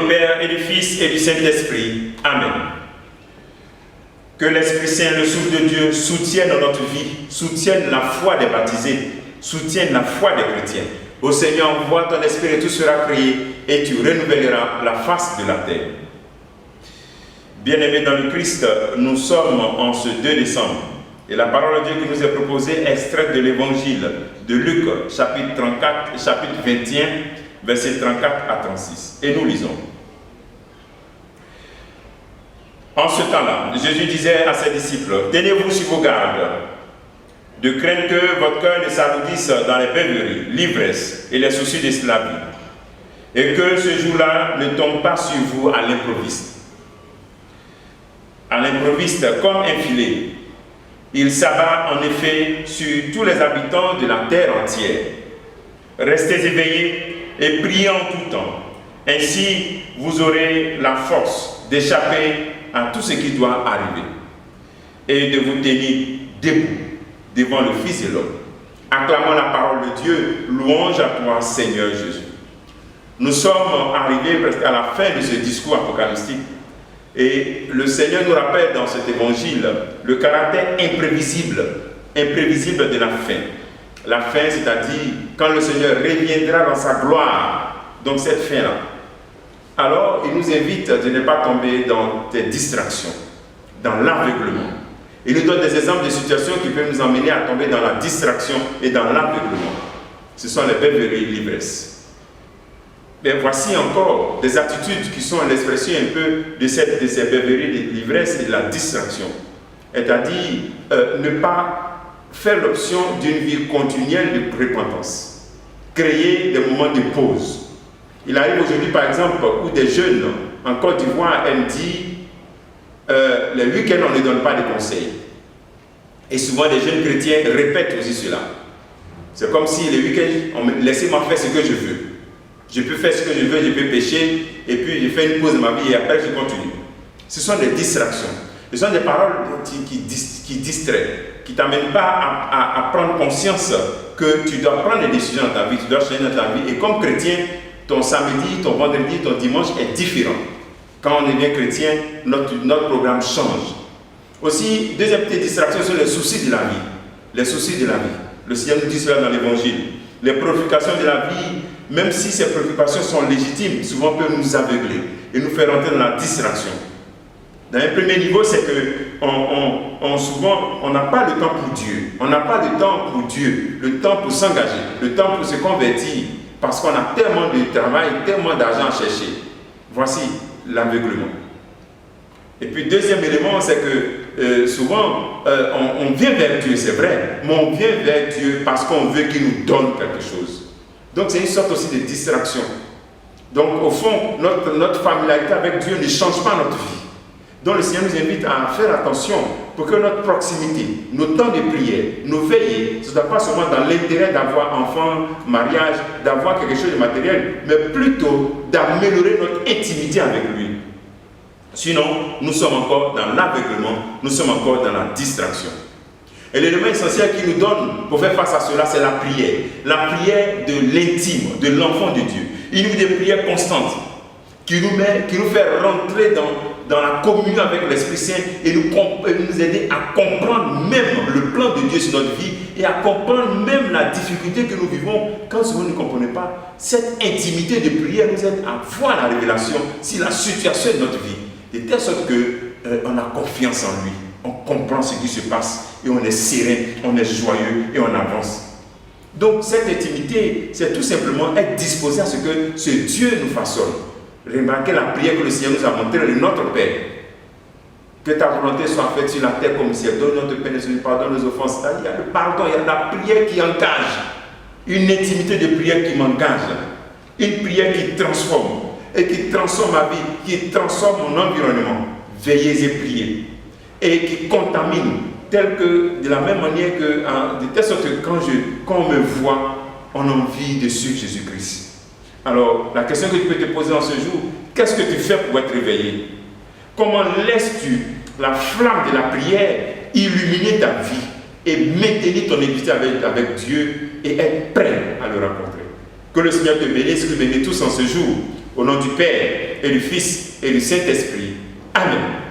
du Père et du Fils et du Saint-Esprit. Amen. Que l'Esprit Saint, le souffle de Dieu, soutienne notre vie, soutienne la foi des baptisés, soutienne la foi des chrétiens. Ô Seigneur, envoie ton Esprit et tout sera créé et tu renouvelleras la face de la terre. Bien-aimés dans le Christ, nous sommes en ce 2 décembre et la parole de Dieu qui nous est proposée est extraite de l'évangile de Luc, chapitre 21, versets 34 à 36. Et nous lisons. En ce temps-là, Jésus disait à ses disciples, « Tenez-vous sur vos gardes, de crainte que votre cœur ne s'alourdisse dans les beuveries, l'ivresse et les soucis d'esclavie, et que ce jour-là ne tombe pas sur vous à l'improviste. À l'improviste, comme un filet, il s'abat en effet sur tous les habitants de la terre entière. Restez éveillés et priez en tout temps. Ainsi, vous aurez la force d'échapper à tout ce qui doit arriver et de vous tenir debout devant le Fils de l'homme. Acclamons la parole de Dieu, louange à toi, Seigneur Jésus. Nous sommes arrivés presque à la fin de ce discours apocalyptique et le Seigneur nous rappelle dans cet évangile le caractère imprévisible de la fin. La fin, c'est-à-dire quand le Seigneur reviendra dans sa gloire, donc cette fin-là. Alors, il nous invite de ne pas tomber dans des distractions, dans l'aveuglement. Il nous donne des exemples de situations qui peuvent nous emmener à tomber dans la distraction et dans l'aveuglement. Ce sont les beuveries et l'ivresse. Mais voici encore des attitudes qui sont l'expression un peu de ces beuveries, de l'ivresse et de la distraction. C'est-à-dire ne pas faire l'option d'une vie continuelle de repentance. Créer des moments de pause. Il arrive aujourd'hui, par exemple, où des jeunes en Côte d'Ivoire, elle dit les week-ends, on ne donne pas de conseils. Et souvent, les jeunes chrétiens répètent aussi cela. C'est comme si les week-ends, laissez-moi faire ce que je veux. Je peux faire ce que je veux, je peux pécher, et puis je fais une pause de ma vie et après je continue. Ce sont des distractions. Ce sont des paroles qui distraient, qui ne t'amènent pas à prendre conscience que tu dois prendre des décisions dans ta vie, tu dois changer dans ta vie. Et comme chrétien, ton samedi, ton vendredi, ton dimanche est différent. Quand on devient chrétien, notre programme change. Aussi, deuxième petite distraction sont les soucis de la vie. Les soucis de la vie. Le Seigneur nous dit cela dans l'Évangile. Les préoccupations de la vie, même si ces préoccupations sont légitimes, souvent peuvent nous aveugler et nous faire entrer dans la distraction. Dans un premier niveau, c'est que souvent, on n'a pas le temps pour Dieu. On n'a pas le temps pour Dieu, le temps pour s'engager, le temps pour se convertir, parce qu'on a tellement de travail, tellement d'argent à chercher. Voici l'aveuglement. Et puis, deuxième élément, c'est que souvent, on vient vers Dieu, c'est vrai, mais on vient vers Dieu parce qu'on veut qu'il nous donne quelque chose. Donc, c'est une sorte aussi de distraction. Donc, au fond, notre familiarité avec Dieu ne change pas notre vie. Donc, le Seigneur nous invite à faire attention pour que notre proximité, nos temps de prière, nos veillées, ce ne soit pas seulement dans l'intérêt d'avoir enfant, mariage, d'avoir quelque chose de matériel, mais plutôt d'améliorer notre intimité avec lui. Sinon, nous sommes encore dans l'aveuglement, nous sommes encore dans la distraction. Et l'élément essentiel qu'il nous donne pour faire face à cela, c'est la prière de l'intime, de l'enfant de Dieu. Il nous dit des prières constantes qui nous fait rentrer dans la communion avec l'Esprit Saint et nous aider à comprendre même le plan de Dieu sur notre vie et à comprendre même la difficulté que nous vivons quand souvent nous ne comprenons pas. Cette intimité de prière nous aide à voir la révélation sur la situation de notre vie, de telle sorte qu'on a confiance en lui, on comprend ce qui se passe et on est serein, on est joyeux et on avance. Donc cette intimité, c'est tout simplement être disposé à ce que ce Dieu nous façonne. Remarquez la prière que le Seigneur nous a montrée de notre Père. Que ta volonté soit faite sur la terre comme au ciel. Donne notre Père, pardonne nos offenses. Il y a le pardon, il y a la prière qui engage. Une intimité de prière qui m'engage. Une prière qui transforme. Et qui transforme ma vie, qui transforme mon environnement. Veillez et priez. Et qui contamine. De la même manière que, de telle sorte que quand on me voit, on a envie de suivre Jésus-Christ. Alors, la question que tu peux te poser en ce jour, qu'est-ce que tu fais pour être réveillé? Comment laisses-tu la flamme de la prière illuminer ta vie et maintenir ton intimité avec Dieu et être prêt à le rencontrer? Que le Seigneur te bénisse, que nous bénisse tous en ce jour Au nom du Père, et du Fils, et du Saint-Esprit. Amen.